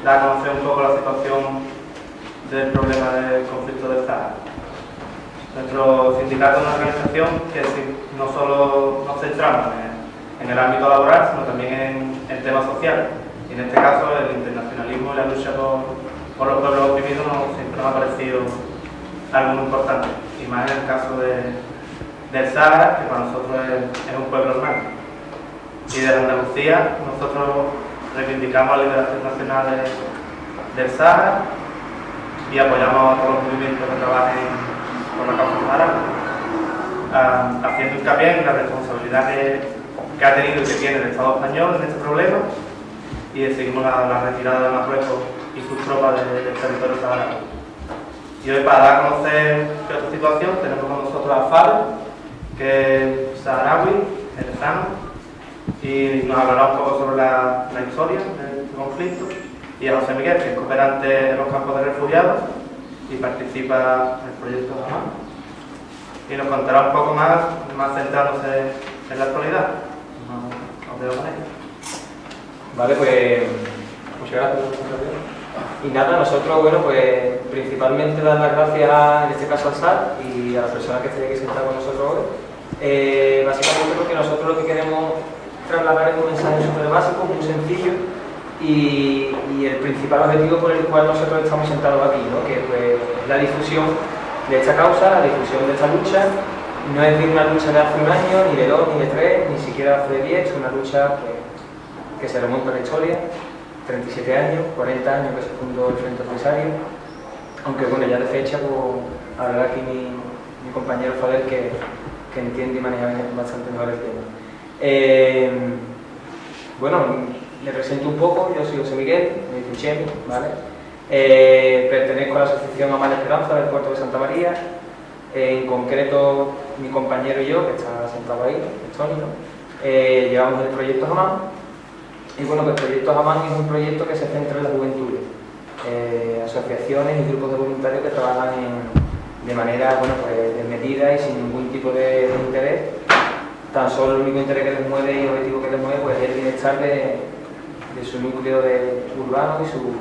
dar a conocer un poco la situación del problema del conflicto del Sáhara. Nuestro sindicato es una organización que no solo nos centramos en el ámbito laboral, sino también en temas sociales. Y en este caso el internacionalismo y la lucha por los pueblos oprimidos siempre nos ha parecido algo muy importante, y más en el caso del Sáhara, que para nosotros es un pueblo hermano. Y de la Andalucía, nosotros reivindicamos la liberación nacional del Sáhara y apoyamos a todos los movimientos que trabajen por la causa saharaui, haciendo hincapié en la responsabilidad que ha tenido y que tiene el Estado español en este problema, y seguimos la retirada de Marruecos y sus tropas del territorio saharaui. Y hoy, para dar a conocer esta situación, tenemos con nosotros a Fabio, que es saharaui, jerezano, y nos hablará un poco sobre la historia del conflicto, y a José Miguel, que es cooperante en los campos de refugiados y participa en el proyecto Jamás, y nos contará un poco más centrándose en la actualidad. Os dejo con ella. Vale, pues muchas gracias. Y nada, nosotros, bueno, pues principalmente dar las gracias en este caso a SAR y a las personas que estén aquí sentadas con nosotros hoy. Básicamente porque nosotros lo que queremos trasladar es un mensaje súper básico, muy sencillo, y el principal objetivo por el cual nosotros estamos sentados aquí, ¿no? Que pues, es la difusión de esta causa, la difusión de esta lucha. No es de una lucha de hace un año, ni de dos, ni de tres, ni siquiera hace de 10, es una lucha pues, que se remonta a la historia, 37 años, 40 años que se fundó el Frente Polisario, aunque bueno, ya de fecha, pues, hablará aquí mi compañero Fabel, que entiende y maneja bastante mejor el tema. Bueno, me presento un poco, yo soy José Miguel, me dicen Chemi, ¿vale? Pertenezco a la asociación Amar Esperanza del puerto de Santa María. En concreto, mi compañero y yo, que está sentado ahí, Tony, llevamos el proyecto Jamás. Y bueno, pues el proyecto Jamás es un proyecto que se centra en la juventud, asociaciones y grupos de voluntarios que trabajan de manera, bueno, pues desmedida y sin ningún tipo de interés. Tan solo el único interés que les mueve y el objetivo que les mueve pues, es el bienestar de su núcleo urbano y su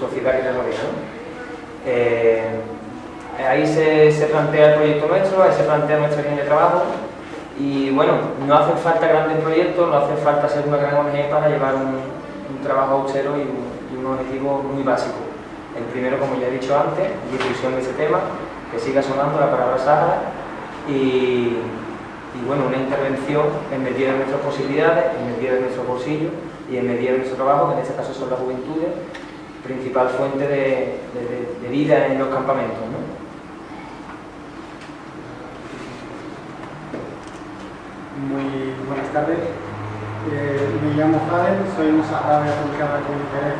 sociedad que les rodea, ¿no? Ahí se plantea el proyecto nuestro, ahí se plantea nuestra línea de trabajo. Y bueno, no hacen falta grandes proyectos, no hace falta ser una gran ONG para llevar un trabajo austero y un objetivo muy básico. El primero, como ya he dicho antes, difusión de ese tema, que siga sonando la palabra Sáhara, y bueno, una intervención en medida de nuestras posibilidades, en medida de nuestro bolsillo y en medida de nuestro trabajo, que en este caso son las juventudes, principal fuente de vida en los campamentos, ¿no? Muy buenas tardes. Me llamo Fadel, soy un saharaui africano con interés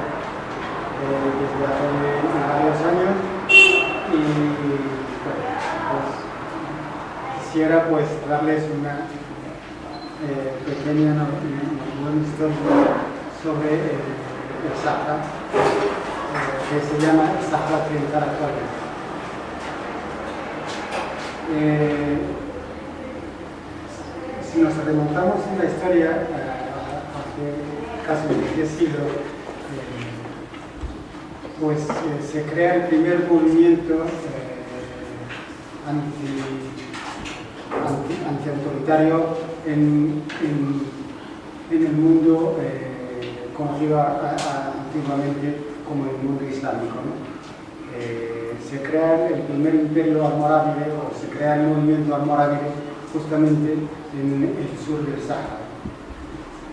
desde hace varios años, y pues, quisiera pues darles una pequeña historia sobre el Sahara, que se llama Sahara Occidental actualmente. Si nos remontamos en la historia, hace casi 10 siglos, pues se crea el primer movimiento antiautoritario en el mundo conocido antiguamente como el mundo islámico, ¿no? Se crea el primer imperio almorávide, o se crea el movimiento almorávide justamente en el sur del Sáhara,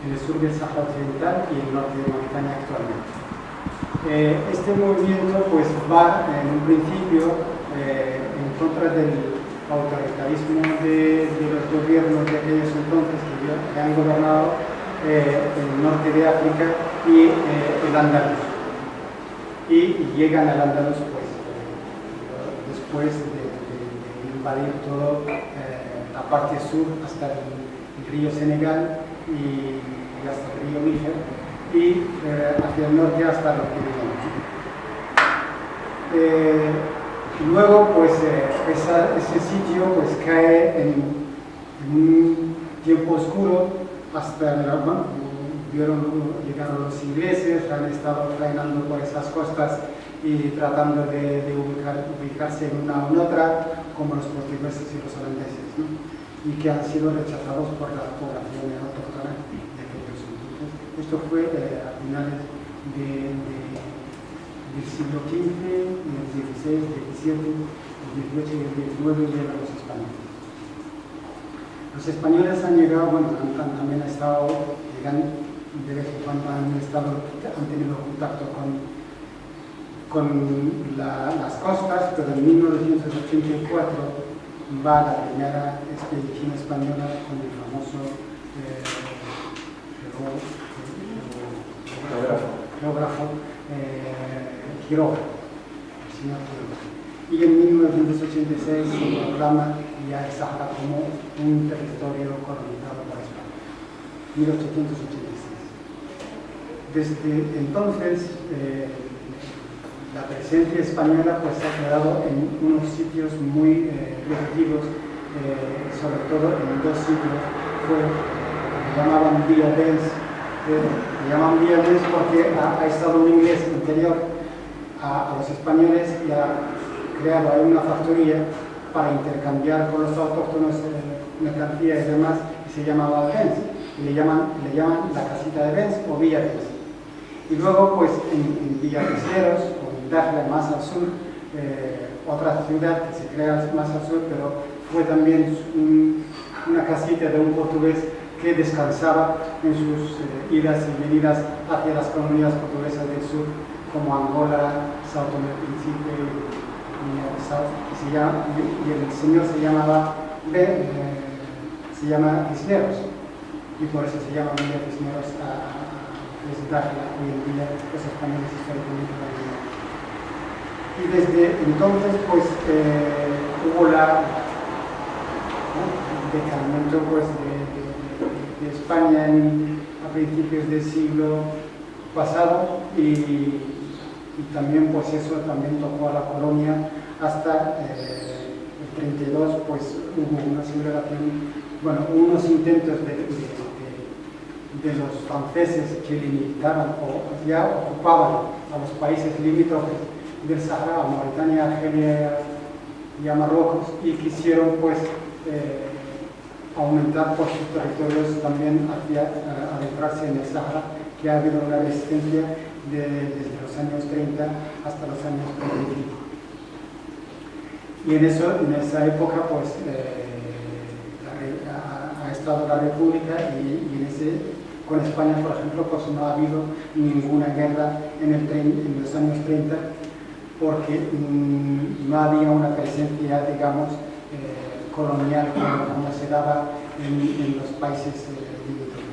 en el sur del Sáhara Occidental y el norte de Mauritania actualmente. Este movimiento pues va en un principio en contra del autoritarismo de los gobiernos de aquellos entonces que han gobernado el norte de África y el Andaluz. Y llegan al Andaluz pues, después de invadir todo la parte sur hasta el río Senegal y hasta el río Níger, y hacia el norte hasta los Pirineos. Luego pues ese sitio pues cae en un tiempo oscuro hasta llegaron los ingleses, han estado faenando por esas costas y tratando de ubicarse en una o en otra, como los portugueses y los holandeses, ¿no? Y que han sido rechazados por la población autóctona de aquellos entonces. Esto fue a finales del siglo XV, del XVI, del XVII, del XVIII y del XIX llegan los españoles. Los españoles han llegado, bueno, también han estado, de vez en cuando han tenido contacto con las costas, pero en 1984 va la primera expedición española con el famoso geógrafo Quiroga, el señor Quiroga. Y en 1986 se proclama ya el Sahara como un territorio colonizado por España. 1886. Desde entonces, la presencia española pues ha quedado en unos sitios muy repetidos, sobre todo en dos sitios, que llamaban Villa Dens. Le llaman Villa Dens porque ha estado un inglés anterior a los españoles y ha creado ahí una factoría para intercambiar con los autóctonos mercancía y demás, y se llamaba Dens, y le llaman la casita de Dens o Villa Dens. Y luego pues en Villavicieros, Dakhla, más al sur, otra ciudad que se crea más al sur, pero fue también una casita de un portugués que descansaba en sus idas y venidas hacia las colonias portuguesas del sur, como Angola, Sao Tomé y Príncipe, y el señor se llama Cisneros, y por eso se llama Villa Cisneros desde Dakhla, hoy en día los españoles históricamente la vivían. Y desde entonces pues hubo el decremento pues, de España a principios del siglo pasado y también pues eso también tocó a la colonia hasta el 32 pues hubo una sublevación, bueno, unos intentos de los franceses que limitaban o ya ocupaban a los países limítrofes del Sahara, a Mauritania, Argelia y a Marruecos, y quisieron pues aumentar por sus territorios también hacia adentrarse en el Sahara, que ha habido una resistencia desde los años 30 hasta los años 35. Y en esa época pues ha estado la República y con España, por ejemplo, pues no ha habido ninguna guerra en los años 30 porque no había una presencia, digamos, colonial como se daba en los países limítrofes.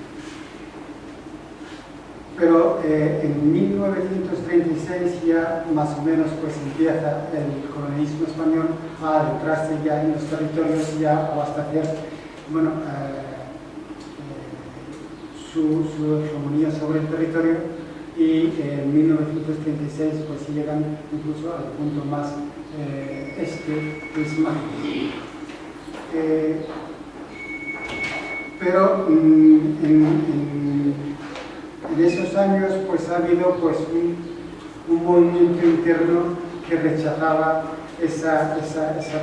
Pero en 1936 ya más o menos pues empieza el colonialismo español a adentrarse ya en los territorios, ya a abastecer, bueno, su hegemonía sobre el territorio, y en 1936 pues llegan incluso al punto más que es Málaga. Pero en esos años pues ha habido pues un movimiento interno que rechazaba esa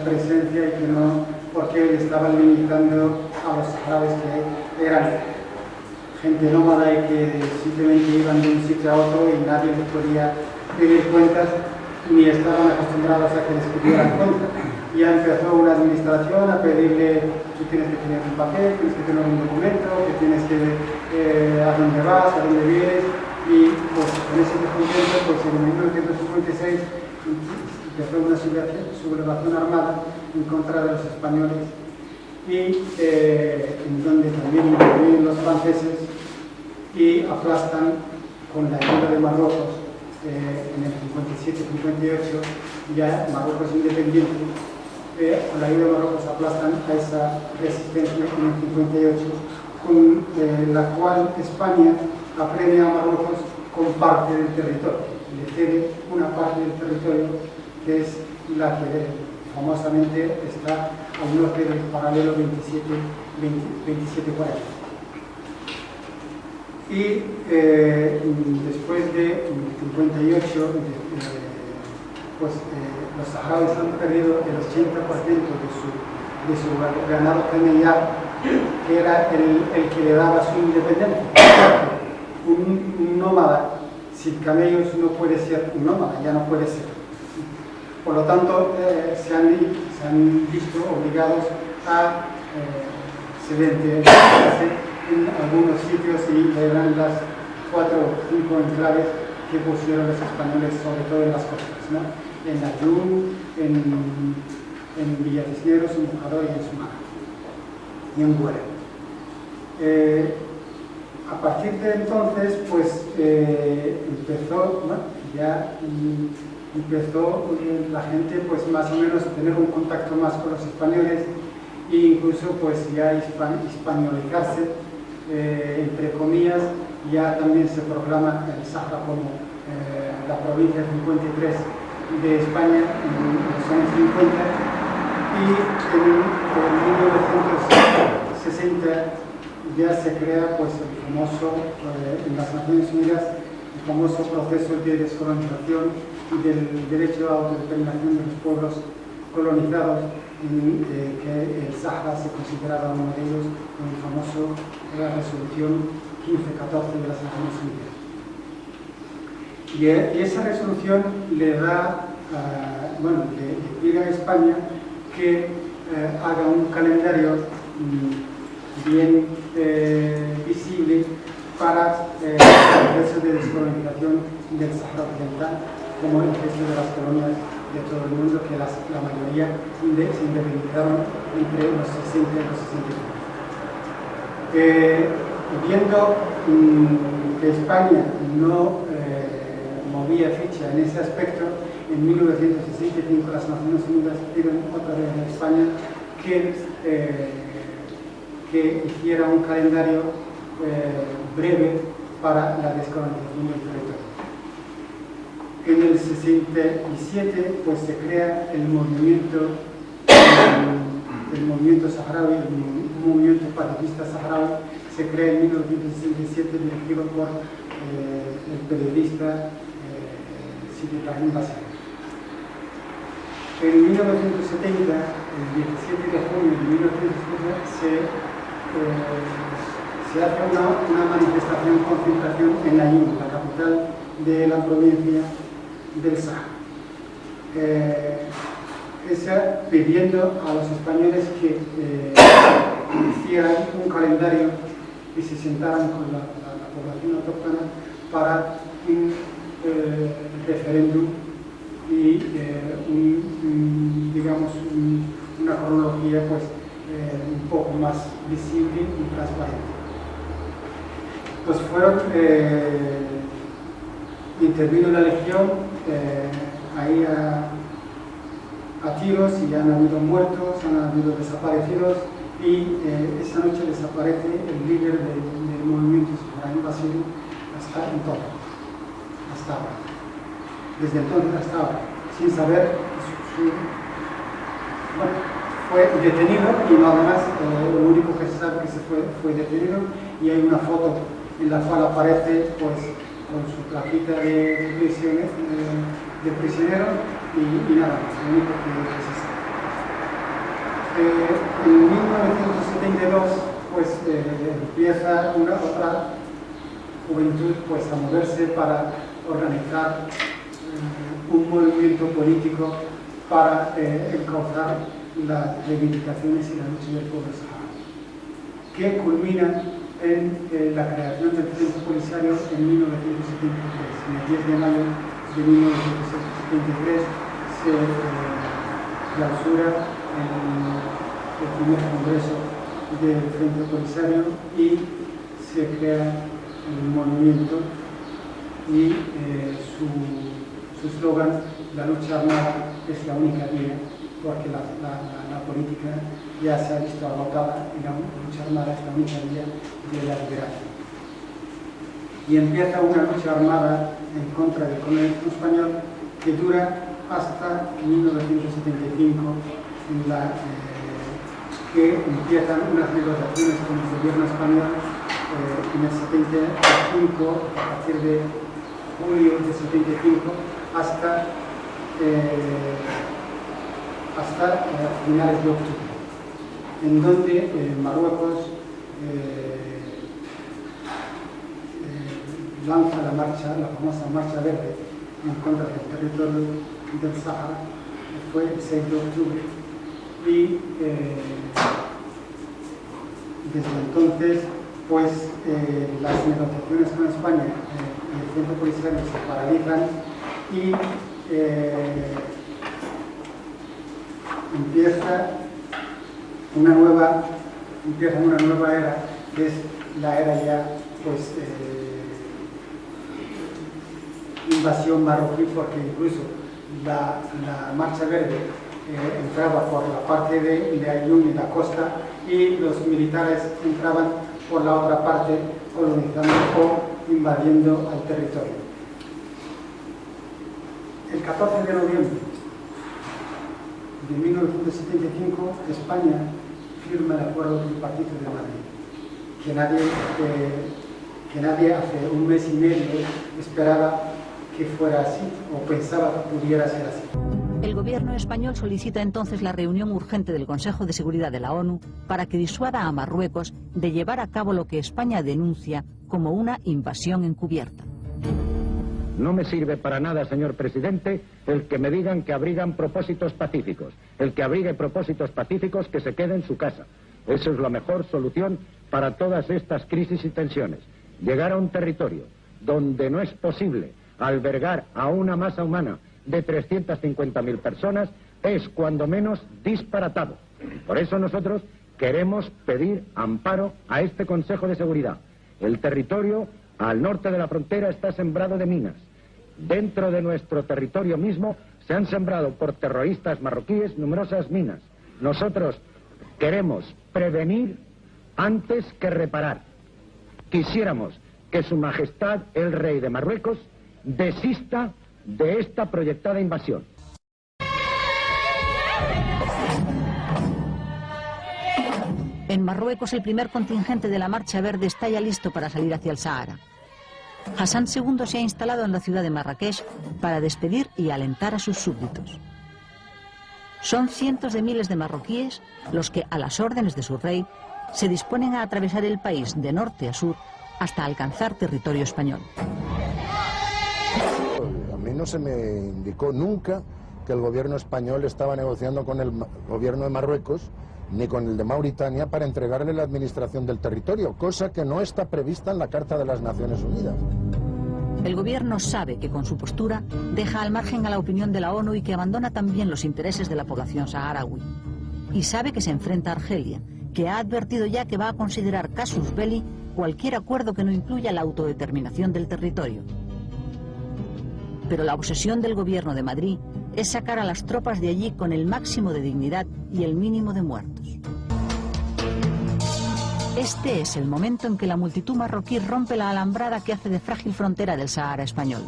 presencia y que no, porque estaban limitando a los saharauis que eran gente nómada y que simplemente iban de un sitio a otro y nadie les podía pedir cuentas ni estaban acostumbrados a que les pidieran cuentas. Y ya empezó una administración a pedirle, tú tienes que tener un papel, tienes que tener un documento, que tienes que a dónde vas, a dónde vienes, y pues con ese documento, pues en 1956 empezó una sublevación armada en contra de los españoles y en donde también intervienen los franceses y aplastan con la ayuda de Marruecos en el 57-58, ya Marruecos independiente, con la ayuda de Marruecos aplastan a esa resistencia en el 58, con la cual España apremia a Marruecos con parte del territorio, le cede una parte del territorio que es la que famosamente está al norte del paralelo 27-40. y después de 58 los saharauis han perdido el 80% de su ganado familiar, que era el que le daba su independencia. Un nómada sin camellos no puede ser un nómada, ya no puede ser. Por lo tanto, se han visto obligados a sedentarizarse en algunos sitios, y eran las 4 o 5 enclaves que pusieron los españoles, sobre todo en las costas, ¿no? En Ayun, en Villa Cisneros, en Bujador y en Sumana, y en Güera. A partir de entonces, pues empezó la gente, pues más o menos, a tener un contacto más con los españoles, e incluso pues ya hispanolizarse, entre comillas. Ya también se proclama el Sahara como la provincia 53 de España en los años 50, y en 1960 ya se crea pues el famoso, en las Naciones Unidas, el famoso proceso de descolonización y del derecho a autodeterminación de los pueblos colonizados, que el Sahara se consideraba uno de ellos, en el famoso resolución 1514 de las Naciones Unidas. Y esa resolución le da, le pide a España que haga un calendario bien visible para el proceso de descolonización del Sahara Occidental, como el resto de las colonias de todo el mundo, que la mayoría se independizaron entre los 60 y los 65. Viendo que España no movía ficha en ese aspecto, en 1965 las Naciones Unidas pidieron otra vez a España que hiciera un calendario breve para la descolonización del territorio. En el 67 pues se crea el movimiento saharaui, el movimiento pacifista saharaui. Se crea en 1967, dirigido por el periodista Sidi Ibrahim Basel. En 1970, el 17 de junio de 1970, se hace una manifestación, concentración en Ayun, la capital de la provincia del Sahara, pidiendo a los españoles que hicieran un calendario y se sentaran con la población autóctona para un referéndum y una cronología pues un poco más visible y transparente. Pues intervino la legión ahí a tiros, y han habido muertos, han habido desaparecidos, y esa noche desaparece el líder del movimiento, Ibrahim Basel, hasta ahora. Desde entonces hasta ahora, sin saber, fue detenido, y nada más, lo único que se sabe que fue detenido, y hay una foto en la cual aparece pues con su plaquita de prisionero, y nada más, lo único que se sabe. En 1972 pues empieza otra juventud pues a moverse para organizar un movimiento político para encauzar las reivindicaciones y la lucha del pueblo saharaui, que culmina en la creación del Centro Polisario en 1973. En el 10 de mayo de 1973 se clausura el primer congreso del Frente Polisario y se crea el movimiento, y su eslogan, la lucha armada es la única vía, porque la política ya se ha visto agotada, y la lucha armada es la única vía de la liberación. Y empieza una lucha armada en contra del colonialismo español que dura hasta 1975, que empiezan unas negociaciones con el gobierno español en el 75, a partir de julio del 75, hasta finales de octubre, en donde Marruecos lanza la famosa Marcha Verde en contra del territorio del Sáhara, que fue el 6 de octubre, y desde entonces pues las negociaciones con España y el centro polisario se paralizan y empieza una nueva era, que es la era ya pues invasión marroquí, porque incluso la Marcha Verde entraba por la parte de Ayun y la costa, y los militares entraban por la otra parte, colonizando o invadiendo al territorio. El 14 de noviembre de 1975, España firma el acuerdo tripartito de Madrid, que nadie hace un mes y medio esperaba que fuera así o pensaba que pudiera ser así. El gobierno español solicita entonces la reunión urgente del Consejo de Seguridad de la ONU para que disuada a Marruecos de llevar a cabo lo que España denuncia como una invasión encubierta. No me sirve para nada, señor presidente, el que me digan que abrigan propósitos pacíficos. El que abrigue propósitos pacíficos, que se quede en su casa. Eso es la mejor solución para todas estas crisis y tensiones. Llegar a un territorio donde no es posible albergar a una masa humana de 350.000 personas es cuando menos disparatado. Por eso nosotros queremos pedir amparo a este Consejo de Seguridad. El territorio al norte de la frontera está sembrado de minas. Dentro de nuestro territorio mismo se han sembrado por terroristas marroquíes numerosas minas. Nosotros queremos prevenir antes que reparar. Quisiéramos que Su Majestad el Rey de Marruecos desista de esta proyectada invasión. En Marruecos, el primer contingente de la Marcha Verde está ya listo para salir hacia el Sahara. Hassan II se ha instalado en la ciudad de Marrakech para despedir y alentar a sus súbditos. Son cientos de miles de marroquíes los que, a las órdenes de su rey, se disponen a atravesar el país de norte a sur hasta alcanzar territorio español. A mí no se me indicó nunca que el gobierno español estaba negociando con el gobierno de Marruecos ni con el de Mauritania para entregarle la administración del territorio, cosa que no está prevista en la Carta de las Naciones Unidas. El gobierno sabe que con su postura deja al margen a la opinión de la ONU y que abandona también los intereses de la población saharaui. Y sabe que se enfrenta a Argelia, que ha advertido ya que va a considerar casus belli cualquier acuerdo que no incluya la autodeterminación del territorio. Pero la obsesión del gobierno de Madrid es sacar a las tropas de allí con el máximo de dignidad y el mínimo de muertos. Este es el momento en que la multitud marroquí rompe la alambrada que hace de frágil frontera del Sahara español.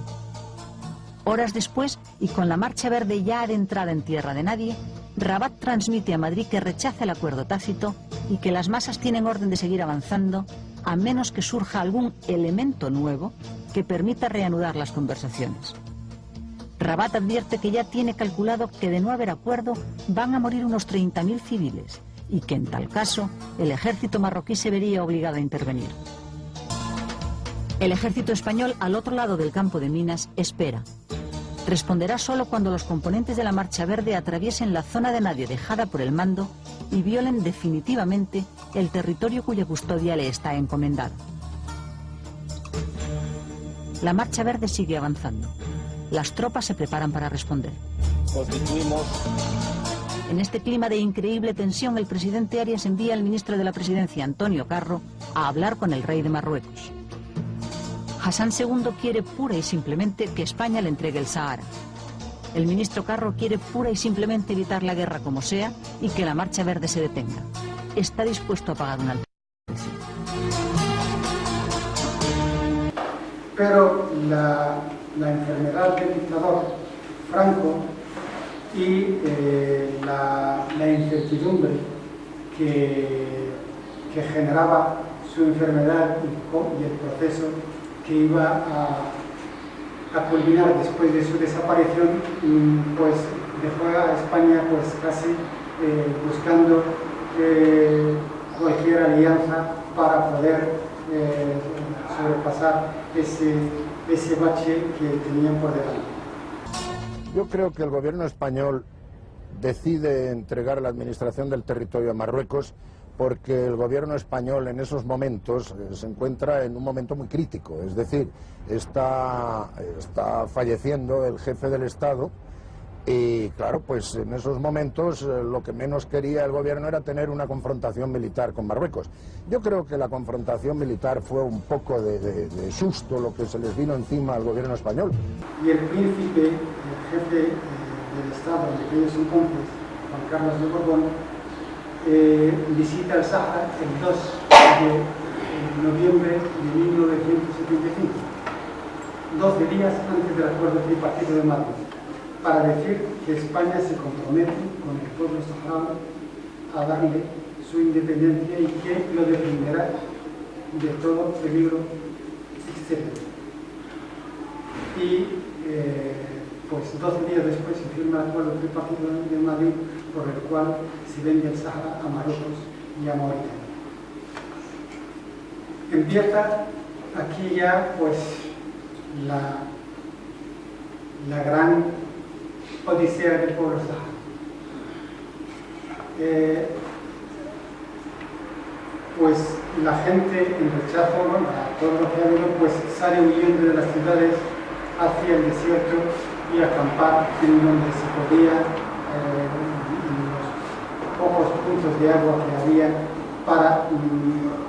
Horas después, y con la Marcha Verde ya adentrada en tierra de nadie, Rabat transmite a Madrid que rechaza el acuerdo tácito y que las masas tienen orden de seguir avanzando a menos que surja algún elemento nuevo que permita reanudar las conversaciones. Rabat advierte que ya tiene calculado que de no haber acuerdo van a morir unos 30.000 civiles y que en tal caso el ejército marroquí se vería obligado a intervenir. El ejército español al otro lado del campo de minas espera. Responderá solo cuando los componentes de la Marcha Verde atraviesen la zona de nadie dejada por el mando y violen definitivamente el territorio cuya custodia le está encomendada. La Marcha Verde sigue avanzando. Las tropas se preparan para responder. Constituimos. En este clima de increíble tensión, el presidente Arias envía al ministro de la Presidencia, Antonio Carro, a hablar con el rey de Marruecos. Hassan II quiere pura y simplemente que España le entregue el Sahara. El ministro Carro quiere pura y simplemente evitar la guerra como sea y que la Marcha Verde se detenga. Está dispuesto a pagar un alto precio. Pero la enfermedad del dictador Franco y la incertidumbre que generaba su enfermedad y el proceso que iba a culminar después de su desaparición, pues dejó a España pues casi buscando cualquier alianza para poder sobrepasar ese bache que tenían por delante. Yo creo que el gobierno español decide entregar la administración del territorio a Marruecos porque el gobierno español en esos momentos se encuentra en un momento muy crítico, es decir, está falleciendo el jefe del Estado y claro, pues en esos momentos lo que menos quería el gobierno era tener una confrontación militar con Marruecos. Yo creo que la confrontación militar fue un poco de susto lo que se les vino encima al gobierno español. Y el príncipe, el jefe del Estado de aquellos entonces, Juan Carlos de Borbón, visita el Sáhara el 2 de noviembre de 1975, 12 días antes del acuerdo tripartito de Madrid, para decir que España se compromete con el pueblo saharaui a darle su independencia y que lo defenderá de todo peligro exterior. Y pues 12 días después se firma el acuerdo tripartito de Madrid, por el cual se vende el Sáhara a Marruecos y a Mauritania. Empieza aquí ya pues la gran odisea del pueblo saharaui. Pues la gente en rechazo a todo lo que ha habido pues sale huyendo de las ciudades hacia el desierto y acampar en donde se podía, en los pocos puntos de agua que había, para,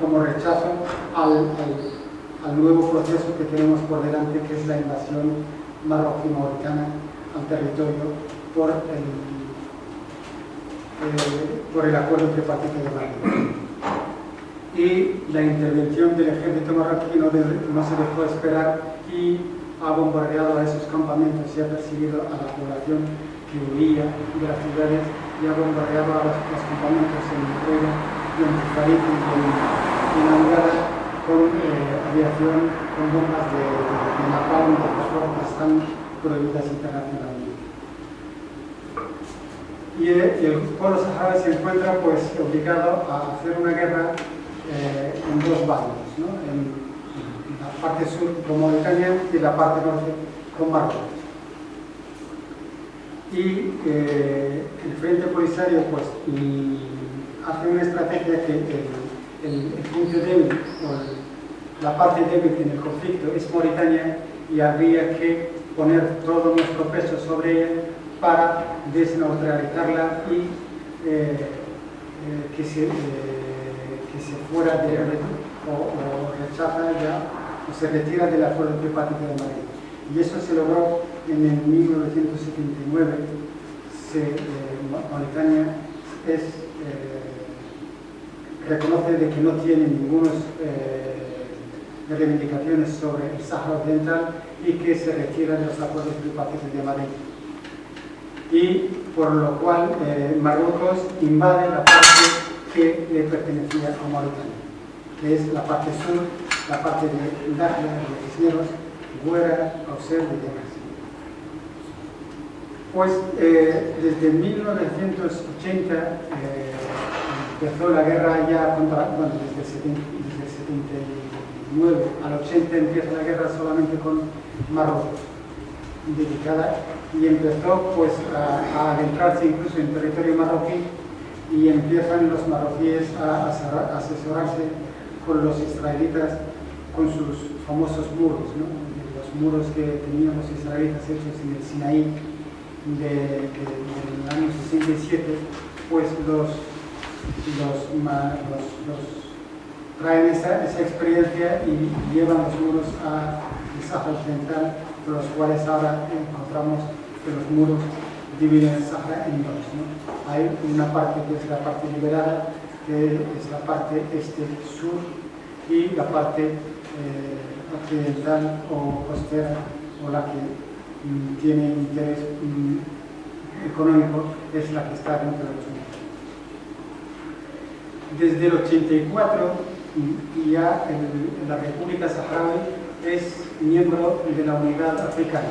como rechazo al nuevo proceso que tenemos por delante, que es la invasión marroquí-mauritana al territorio por el acuerdo tripartito de Madrid. Y la intervención del ejército marroquí no se dejó esperar y ha bombardeado a esos campamentos y ha perseguido a la población que huía de las ciudades y ha bombardeado a los campamentos en Nigeria y en Tifarit y en Angara con aviación, con bombas de napalm, de fósforo, que están prohibidas internacionalmente. Y el pueblo saharaui se encuentra pues obligado a hacer una guerra en dos bandos, ¿no? En la parte sur con Mauritania y la parte norte con Marruecos. Y el Frente Polisario pues hace una estrategia que el punto débil o la parte débil en el conflicto es Mauritania y habría que poner todo nuestro peso sobre ella para desneutralizarla y que se fuera o rechaza ya o se retira del acuerdo tripartito de Madrid. Y eso se logró en el 1979. Mauritania reconoce de que no tiene ninguna reivindicaciones sobre el Sáhara Occidental y que se retira de los acuerdos tripartitos de Madrid. Y por lo cual Marruecos invade la parte que le pertenecía a Mauritania, que es la parte sur, la parte de Dakhla, de Cisneros, Guera, Auxerre y demás. Pues desde 1980 empezó la guerra ya desde el 79 al 80 empieza la guerra solamente con Marruecos, dedicada, y empezó pues a adentrarse incluso en territorio marroquí, y empiezan los marroquíes a asesorarse con los israelitas con sus famosos muros, ¿no? Los muros que tenían los israelitas hechos en el Sinaí del año 67, pues los traen esa experiencia y llevan los muros al Sáhara Occidental, por los cuales ahora encontramos que los muros dividen el Sáhara en dos, ¿no? Hay una parte que es la parte liberada, que es la parte este-sur, y la parte occidental o costera, o la que tiene interés económico, es la que está dentro de los muros. Desde el 84 y ya la República Saharaui es miembro de la Unidad Africana.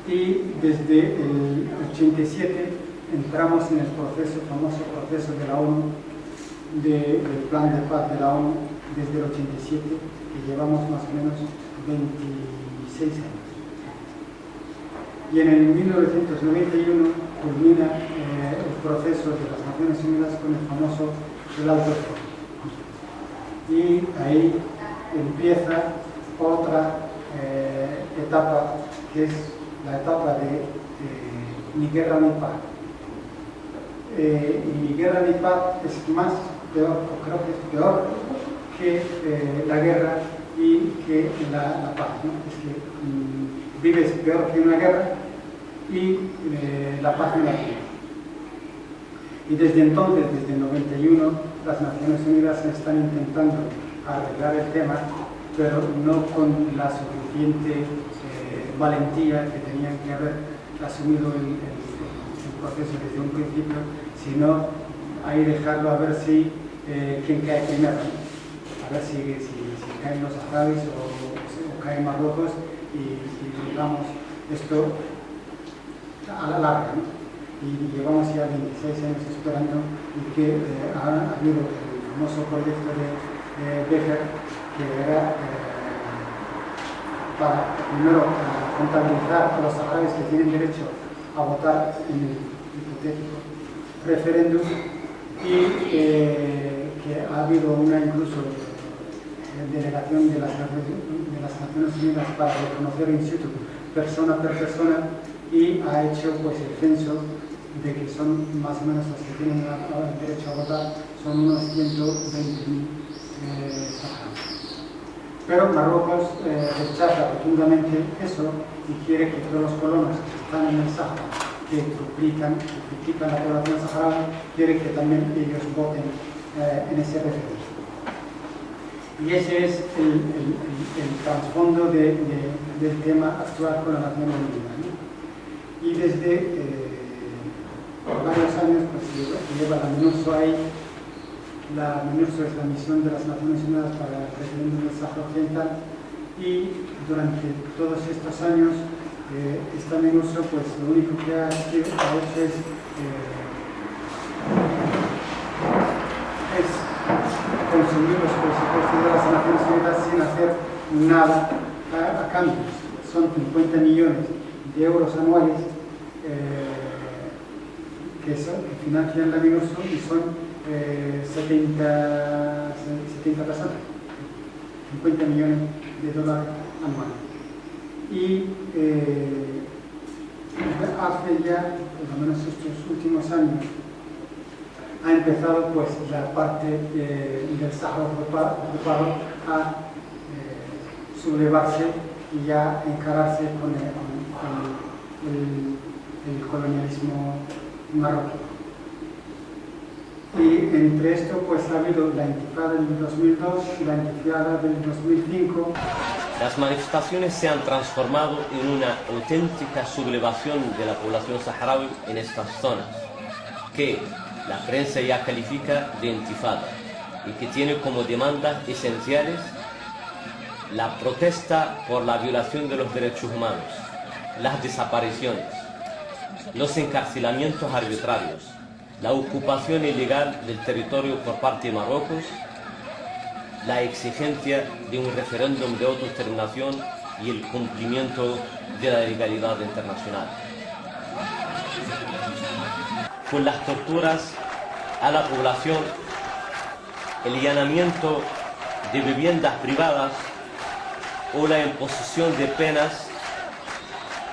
Y desde el 87 entramos en el famoso proceso de la ONU, del Plan de Paz de la ONU, desde el 87, que llevamos más o menos 26 años. Y en el 1991 culmina el proceso de las Naciones Unidas con el famoso Alto el Fuego. Y ahí empieza otra etapa, que es la etapa de ni guerra ni paz. Y ni guerra ni paz es peor, o creo que es peor que la guerra y que la paz, ¿no? Es que vives peor que una guerra y la paz no la tienes. Y desde entonces, desde el 91, las Naciones Unidas están intentando arreglar el tema, pero no con la suficiente valentía que tenían que haber asumido el proceso desde un principio, sino ahí dejarlo a ver si quién cae primero, ¿no? A ver si caen los saharauis o cae Marruecos y digamos esto a la larga, ¿no? Y llevamos ya 26 años esperando y que ha habido el famoso proyecto de Becker, que era para primero contabilizar a los saharauis que tienen derecho a votar en el hipotético referéndum, y que ha habido una incluso delegación de las Naciones Unidas para reconocer in situ persona por persona, y ha hecho pues el censo de que son más o menos los que tienen derecho a votar, son unos 120.000 saharauis. Pero Marruecos rechaza rotundamente eso y quiere que todos los colonos que están en el Sáhara, que duplican la población saharaui, quiere que también ellos voten en ese referéndum. Y ese es el trasfondo del tema actual con la Nación Unida, ¿no? Y desde varios años pues, lleva la MINURSO ahí. La MINURSO es la misión de las Naciones Unidas para el referéndum del Sáhara Occidental, y durante todos estos años esta MINURSO pues lo único que ha hecho es consumir los presupuestos de las Naciones Unidas sin hacer nada a cambio. Son 50 millones de euros anuales que financian la MINURSO, y son 70 personas, 50 millones de dólares anuales. Y hace ya, por lo menos estos últimos años, ha empezado pues la parte del Sáhara ocupado a sublevarse y ya encararse con el colonialismo marroquí. Y entre esto pues ha habido la intifada del 2002 y la intifada del 2005. Las manifestaciones se han transformado en una auténtica sublevación de la población saharaui en estas zonas, que la prensa ya califica de intifada y que tiene como demandas esenciales la protesta por la violación de los derechos humanos, las desapariciones, los encarcelamientos arbitrarios, la ocupación ilegal del territorio por parte de Marruecos, la exigencia de un referéndum de autodeterminación y el cumplimiento de la legalidad internacional. Con las torturas a la población, el allanamiento de viviendas privadas o la imposición de penas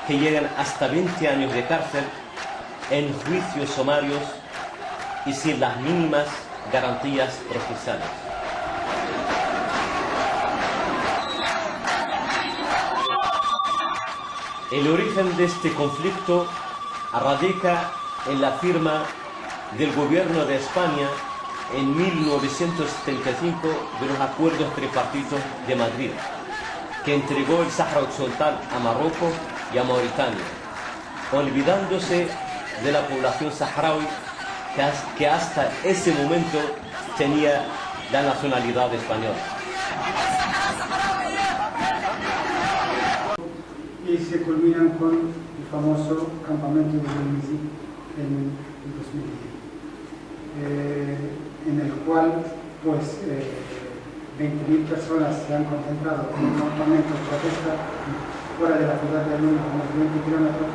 que llegan hasta 20 años de cárcel en juicios sumarios y sin las mínimas garantías procesales. El origen de este conflicto radica en la firma del gobierno de España en 1975 de los acuerdos tripartitos de Madrid, que entregó el Sáhara Occidental a Marruecos y a Mauritania, olvidándose de la población saharaui que hasta ese momento tenía la nacionalidad española. Y se culminan con el famoso campamento de Benizi en 2010, en el cual pues 20.000 personas se han concentrado en un campamento de protesta fuera de la ciudad de Luna, a unos 20 kilómetros,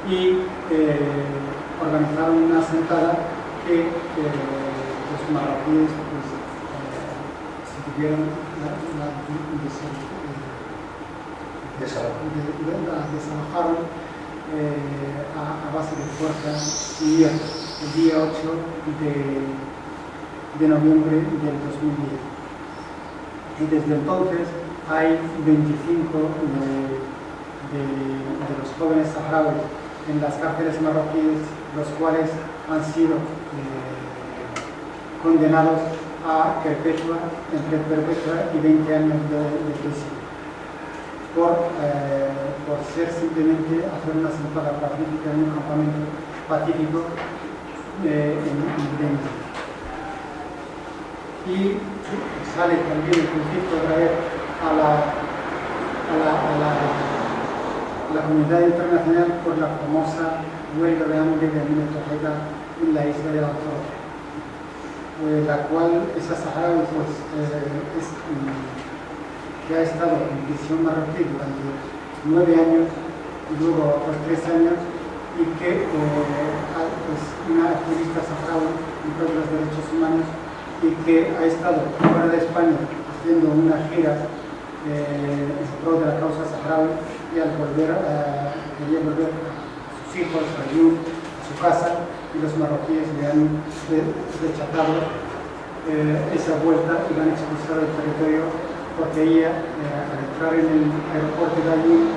y organizaron una sentada que los marroquíes pues, se tuvieron desalojaron a base de fuerza el día 8 de noviembre del 2010. Y desde entonces hay 25 de los jóvenes saharauis en las cárceles marroquíes, los cuales han sido condenados a perpetua, entre perpetua y 20 años de prisión. Por ser simplemente hacer una sentada pacífica en un campamento pacífico en Benizi. Y sale también el conflicto otra vez a la comunidad internacional por la famosa huelga de hambre de Amina Torreta en la isla de Lanzarote, la cual esa saharaui pues, que ha estado en prisión marroquí durante 9 años y luego otros 3 años, y que es una activista saharaui en todos los derechos humanos y que ha estado fuera de España haciendo una gira en pro de la causa saharaui, y al quería volver a sus hijos, a Yun, a su casa, y los marroquíes le han rechazado esa vuelta y la han expulsado del territorio, porque ella, al entrar en el aeropuerto de Ayun,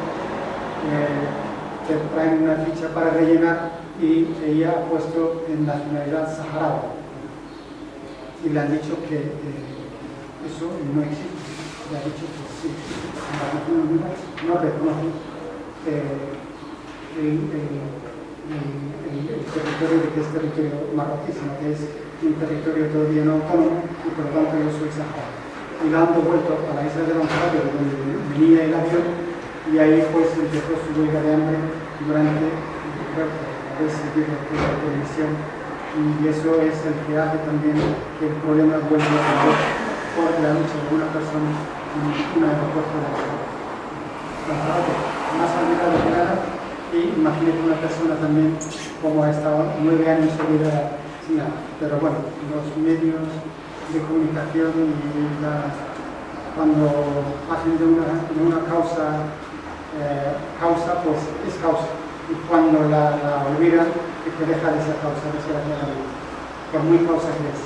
te traen una ficha para rellenar y ella ha puesto en nacionalidad saharaui. Y le han dicho que eso no existe. Le ha dicho que sí, la Nación Unida no reconoce el territorio de que es territorio marroquí, sino que es un territorio todavía no autónomo, y por lo tanto yo soy saharaui. Y la han devuelto a la isla de Lanzarote, de donde venía el avión, y ahí pues empezó su huelga de hambre durante la televisión, y eso es el que hace también que el problema vuelva a cambiar por la lucha de una persona en un aeropuerto de Lanzarote, más olvidado que nada. Y imagínate una persona también como ha estado 9 años olvidada sin nada. Pero bueno, los medios de comunicación y cuando hacen de una causa, pues es causa, y cuando la olvidan, es que deja de ser causa, desgraciadamente, por muy causa que es.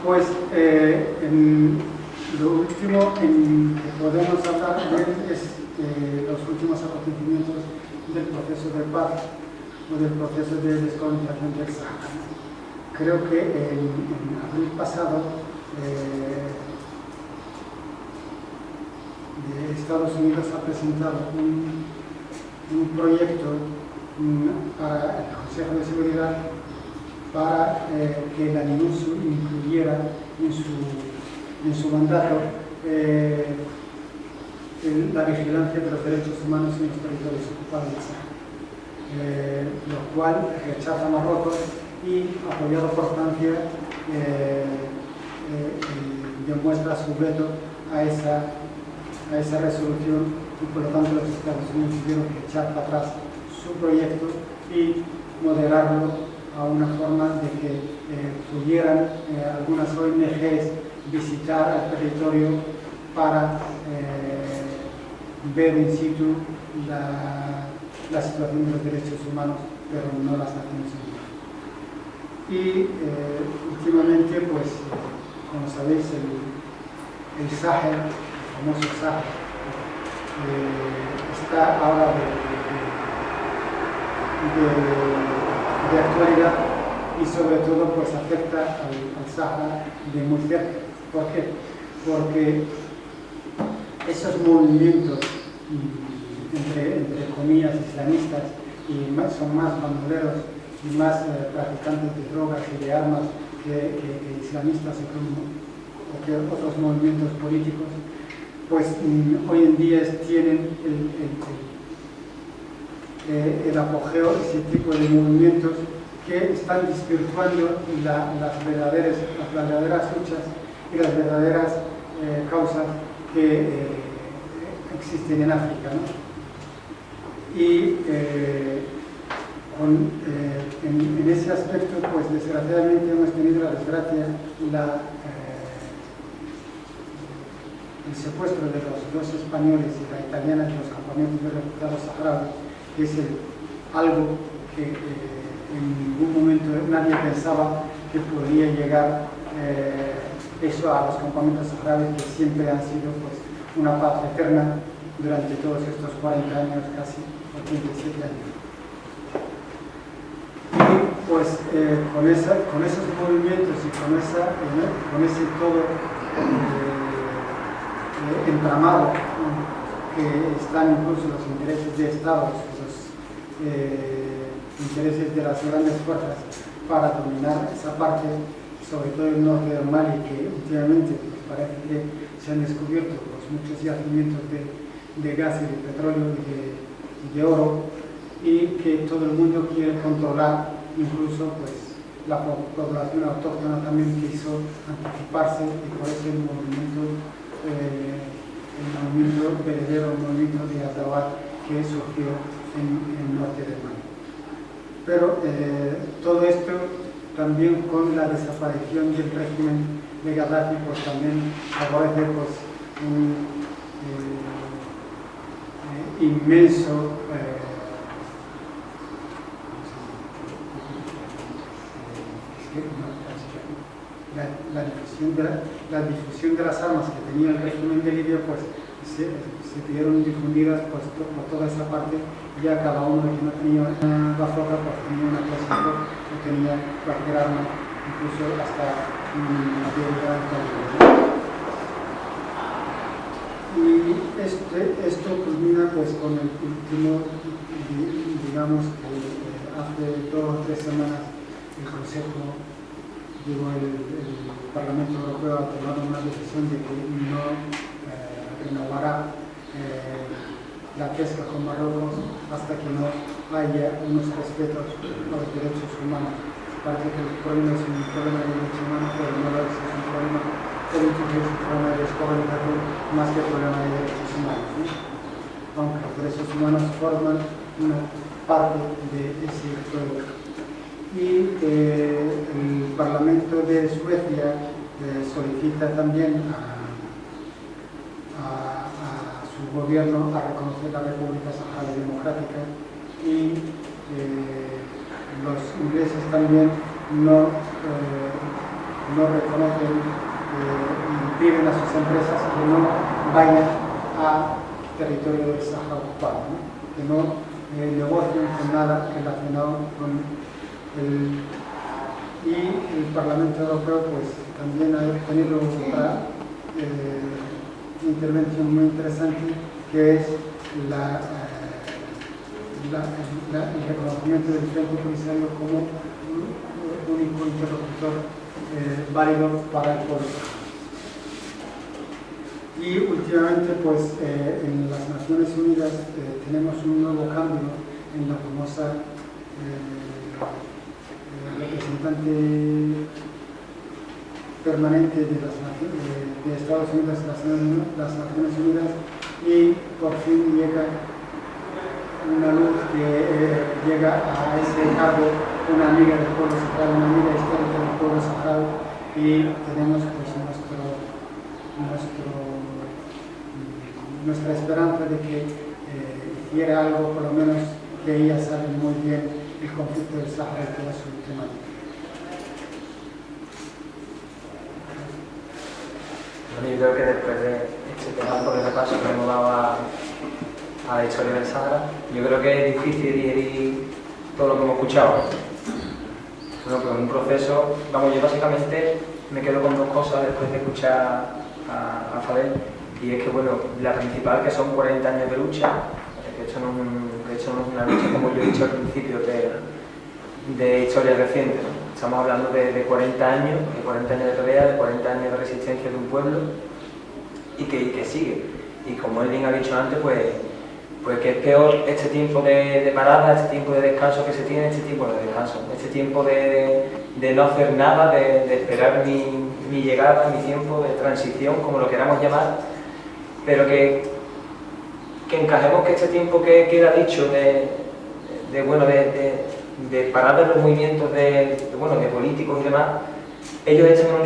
Pues lo último que podemos hablar es los últimos acontecimientos del proceso de paz o del proceso de descolonización del Sahara. Creo que en abril pasado Estados Unidos ha presentado un proyecto para el Consejo de Seguridad para que la MINUSTAH incluyera en su mandato la vigilancia de los derechos humanos en los territorios ocupados del Sahara, lo cual rechaza Marruecos, y apoyado por Francia demuestra su veto a esa resolución, y por lo tanto los Estados Unidos tuvieron que echar para atrás su proyecto y moderarlo a una forma de que pudieran algunas ONGs visitar el territorio para ver in situ la situación de los derechos humanos, pero no las Naciones Unidas. Y últimamente, pues, como sabéis, el Sahel, el famoso Sahel, está ahora de actualidad, y sobre todo pues afecta al Sahara de muy cerca. ¿Por qué? Porque esos movimientos, entre comillas, islamistas, y son más bandoleros y más traficantes de drogas y de armas que islamistas o que otros movimientos políticos, pues hoy en día tienen el apogeo, ese tipo de movimientos que están desvirtuando las verdaderas luchas y las verdaderas causas que existen en África, ¿no? Y en ese aspecto, pues desgraciadamente hemos tenido la desgracia, el secuestro de los dos españoles y la italiana de los campamentos de refugiados saharauis, que es algo que en ningún momento nadie pensaba que podría llegar eso a los campamentos saharauis, que siempre han sido pues una paz eterna durante todos estos 40 años, casi 87 años. Y pues con esos movimientos y con ese todo entramado, que están incluso los intereses de Estados, los intereses de las grandes fuerzas para dominar esa parte, sobre todo el norte de Mali, que últimamente pues, parece que se han descubierto pues, muchos yacimientos de gas y de petróleo y de oro, y que todo el mundo quiere controlar, incluso pues la población autóctona también quiso anticiparse, y por eso el movimiento heredero, el movimiento de Azawad, que surgió en el norte de Mali. Pero todo esto también con la desaparición del régimen de Gaddafi, pues también favorece pues, un inmenso la difusión de las armas que tenía el régimen de Libia, pues se vieron difundidas pues, por toda esa parte. Ya cada uno que no tenía la flota pues tenía una clase o tenía cualquier arma, incluso hasta de gran calibre. Y esto culmina pues con el último, digamos que hace 2 o 3 semanas el Consejo, el Parlamento Europeo ha tomado una decisión de que no renovará la pesca con Marruecos hasta que no haya unos respetos a los derechos humanos. Parece que el problema es un problema de derechos humanos, pero no es un problema político, es un problema de descolonización más que un problema de derechos humanos, ¿no? Aunque los derechos humanos forman una parte de ese juego. Y el Parlamento de Suecia solicita también a su gobierno a reconocer la República Saharaui Democrática, y los ingleses también no reconocen y piden a sus empresas que no vayan a territorio del Sahara ocupado, ¿no? Que no negocien con nada relacionado con y el Parlamento Europeo pues también ha tenido otra intervención muy interesante, que es el reconocimiento del Frente Polisario como un único interlocutor válido para el pueblo. Y últimamente pues en las Naciones Unidas tenemos un nuevo cambio en la famosa representante permanente de Estados Unidos, las Naciones Unidas, y por fin llega una luz que llega a ese cargo una amiga del pueblo saharaui, una amiga histórica del pueblo saharaui, y tenemos pues nuestra esperanza de que hiciera algo, por lo menos que ella sabe muy bien el conflicto del Sahara y toda su temática. Bueno, yo creo que después de este pedazo de repaso que hemos dado a la historia del Sahara, yo creo que es difícil digerir todo lo que hemos escuchado. Bueno, pues un proceso, vamos, yo básicamente me quedo con 2 cosas después de escuchar a Fadel, y es que, bueno, la principal, que son 40 años de lucha, que esto no es una lucha, como yo he dicho al principio, de historia reciente, ¿no? Estamos hablando de 40 años, de pelea, de 40 años de resistencia de un pueblo y que sigue. Y como él bien ha dicho antes, pues que es peor este tiempo de parada, este tiempo de descanso que se tiene, este tiempo de no hacer nada, de esperar mi llegada, mi tiempo de transición, como lo queramos llamar, pero que encajemos que este tiempo que queda dicho de parar de los movimientos de políticos y demás, ellos están en un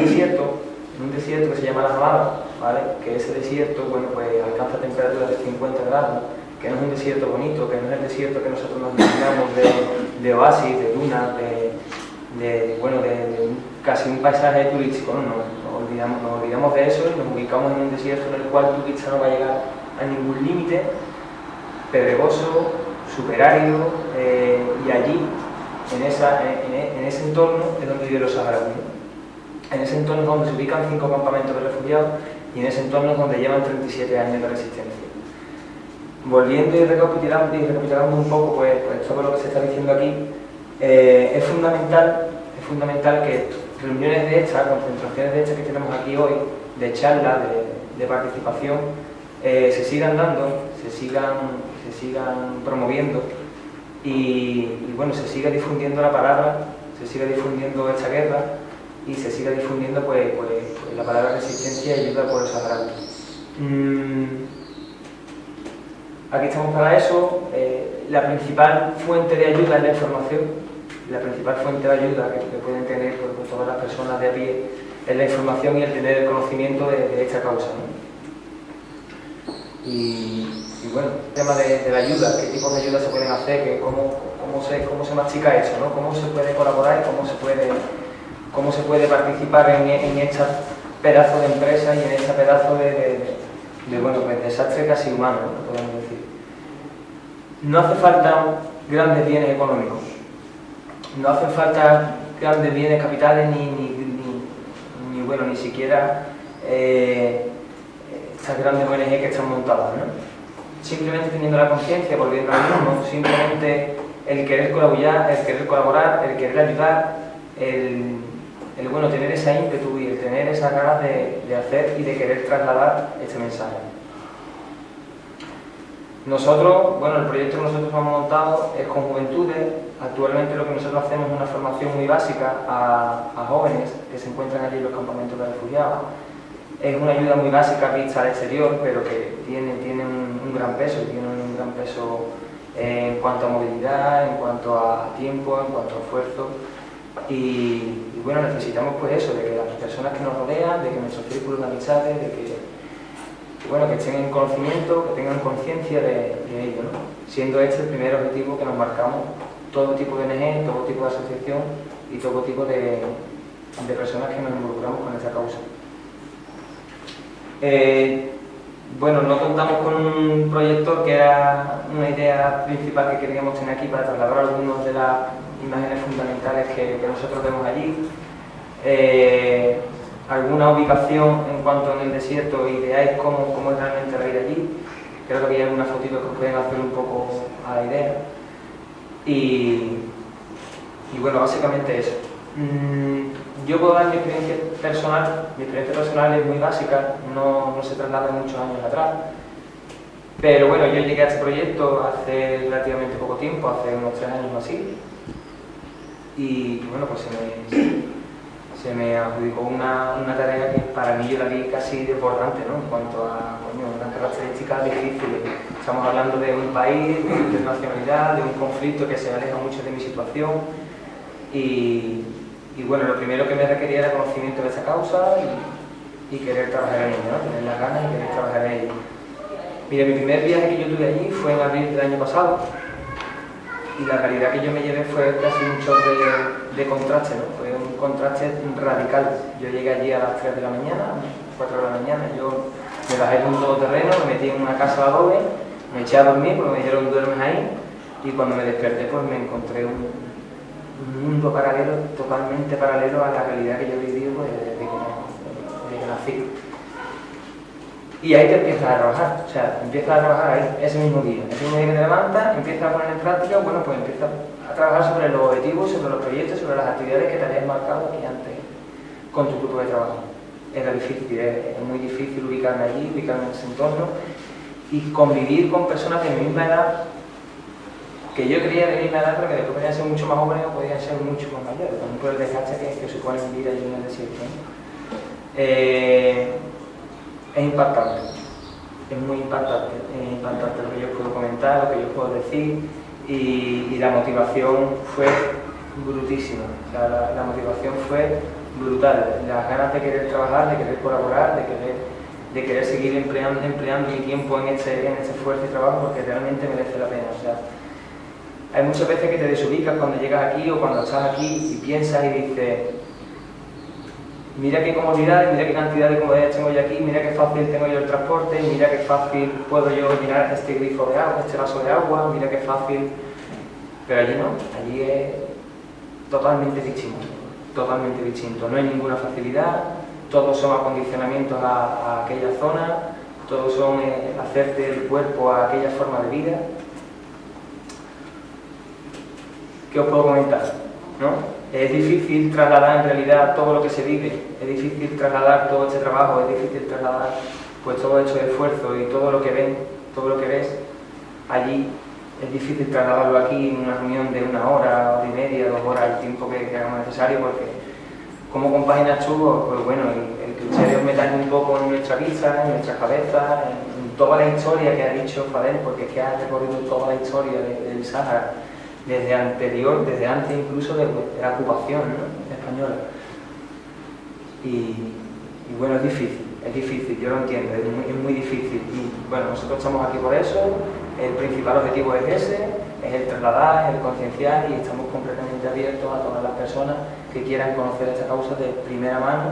desierto que se llama La Sabana, ¿vale? Que ese desierto, bueno, pues alcanza temperaturas de 50 grados, que no es un desierto bonito, que no es el desierto que nosotros nos imaginamos de oasis, de dunas, de casi un paisaje turístico, ¿no? Nos olvidamos de eso y nos ubicamos en un desierto en el cual el turista no va a llegar a ningún límite, pedregoso, superárido, y allí, en ese entorno, es donde viven los saharauis. En ese entorno es donde se ubican 5 campamentos de refugiados y en ese entorno es donde llevan 37 años de resistencia. Volviendo y recapitulando un poco pues todo lo que se está diciendo aquí, es fundamental que reuniones de estas, concentraciones de estas que tenemos aquí hoy, de charla, de participación, se sigan dando, se sigan promoviendo y bueno, se siga difundiendo la palabra, se siga difundiendo esta guerra y se siga difundiendo pues la palabra resistencia y ayuda al pueblo saharaui. Aquí estamos para eso. La principal fuente de ayuda es la información. La principal fuente de ayuda que pueden tener pues, todas las personas de a pie es la información y el tener el conocimiento de esta causa, ¿no? Y bueno, el tema de la ayuda, qué tipos de ayuda se pueden hacer, cómo se mastica eso, ¿no? Cómo se puede colaborar y cómo se puede participar en esta pedazo de empresa y en este pedazo de desastre casi humano, ¿no? Podemos decir. No hace falta grandes bienes económicos, no hacen falta grandes bienes capitales ni siquiera estas grandes ONG que están montadas, ¿no? Simplemente teniendo la conciencia, volviendo al mismo, simplemente el querer colaborar, el querer ayudar, el tener ese ímpetu y el tener esas ganas de hacer y de querer trasladar este mensaje. Nosotros, el proyecto que nosotros hemos montado es con juventudes. Actualmente lo que nosotros hacemos es una formación muy básica a jóvenes que se encuentran allí en los campamentos de refugiados. Es una ayuda muy básica vista al exterior, pero que tiene un gran peso, en cuanto a movilidad, en cuanto a tiempo, en cuanto a esfuerzo. Y necesitamos pues eso, de que las personas que nos rodean, de que nuestros círculos de amistades, de que estén en conocimiento, que tengan conciencia de ello, ¿no? Siendo este el primer objetivo que nos marcamos todo tipo de ONG, todo tipo de asociación y todo tipo de personas que nos involucramos con esta causa. No contamos con un proyector, que era una idea principal que queríamos tener aquí para trasladar algunas de las imágenes fundamentales que nosotros vemos allí. Alguna ubicación en cuanto en el desierto y veáis cómo es realmente la vida allí. Creo que aquí hay algunas fotitos que os pueden hacer un poco a la idea. Y básicamente eso. Yo puedo dar mi experiencia personal es muy básica, no se traslada muchos años atrás. Pero yo llegué a este proyecto hace relativamente poco tiempo, hace unos 3 años o así. Y se me adjudicó una tarea que para mí yo la vi casi desbordante, ¿no? En cuanto a unas características difíciles. Estamos hablando de un país, de internacionalidad, de un conflicto que se aleja mucho de mi situación. Y lo primero que me requería era conocimiento de esa causa y querer trabajar en ella, ¿no? Tener las ganas y querer trabajar en ella. Mira, mi primer viaje que yo tuve allí fue en abril del año pasado. Y la realidad que yo me llevé fue casi un shock de contraste, ¿no? Fue un contraste radical. Yo llegué allí a las 3 de la mañana, 4 de la mañana, yo me bajé de un todoterreno, me metí en una casa de adobe, me eché a dormir porque me dijeron duermes ahí, y cuando me desperté pues me encontré un mundo paralelo, totalmente paralelo a la realidad que yo viví pues, desde que nací. Y ahí te empiezas a trabajar, empiezas a trabajar ahí, ese mismo día que te levantas, empiezas a poner en práctica, pues empiezas a trabajar sobre los objetivos, sobre los proyectos, sobre las actividades que te habías marcado aquí antes con tu grupo de trabajo. Era difícil, es muy difícil ubicarme allí, ubicarme en ese entorno y convivir con personas de mi misma edad, que yo creía de mi misma edad, pero que después podían ser mucho más jóvenes o podían ser mucho más mayores, también por el desgaste que supone vivir allí en el desierto, ¿no? Es impactante, es muy impactante lo que yo puedo comentar, lo que yo puedo decir, y la motivación fue brutísima, o sea, la motivación fue brutal, las ganas de querer trabajar, de querer colaborar, de querer seguir empleando mi tiempo en este esfuerzo y trabajo, porque realmente merece la pena. O sea, hay muchas veces que te desubicas cuando llegas aquí o cuando estás aquí y piensas y dices, mira qué comodidades, mira qué cantidad de comodidades tengo yo aquí, mira qué fácil tengo yo el transporte, mira qué fácil puedo yo llenar este grifo de agua, este vaso de agua, mira qué fácil. Pero allí no, allí es totalmente distinto, no hay ninguna facilidad, todos son acondicionamientos a aquella zona, todos son hacerte el cuerpo a aquella forma de vida. ¿Qué os puedo comentar? ¿No? Es difícil trasladar en realidad todo lo que se vive, es difícil trasladar todo este trabajo, es difícil trasladar pues todo este esfuerzo y todo lo que ves allí. Es difícil trasladarlo aquí en una reunión de 1 hora, hora y media, 2 horas, el tiempo que hagamos necesario, porque ¿cómo compaginas tú? Pues bueno, el que ustedes os metan un poco en nuestra vida, en nuestras cabezas, en toda la historia que ha dicho Fadel, porque es que ha recorrido toda la historia del Sáhara, desde antes incluso de la ocupación, ¿no?, española. Y bueno, es difícil, yo lo entiendo, es muy difícil. Y bueno, nosotros estamos aquí por eso, el principal objetivo es ese, es el trasladar, es el concienciar, y estamos completamente abiertos a todas las personas que quieran conocer esta causa de primera mano,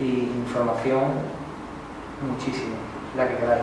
y información muchísima, la que queráis.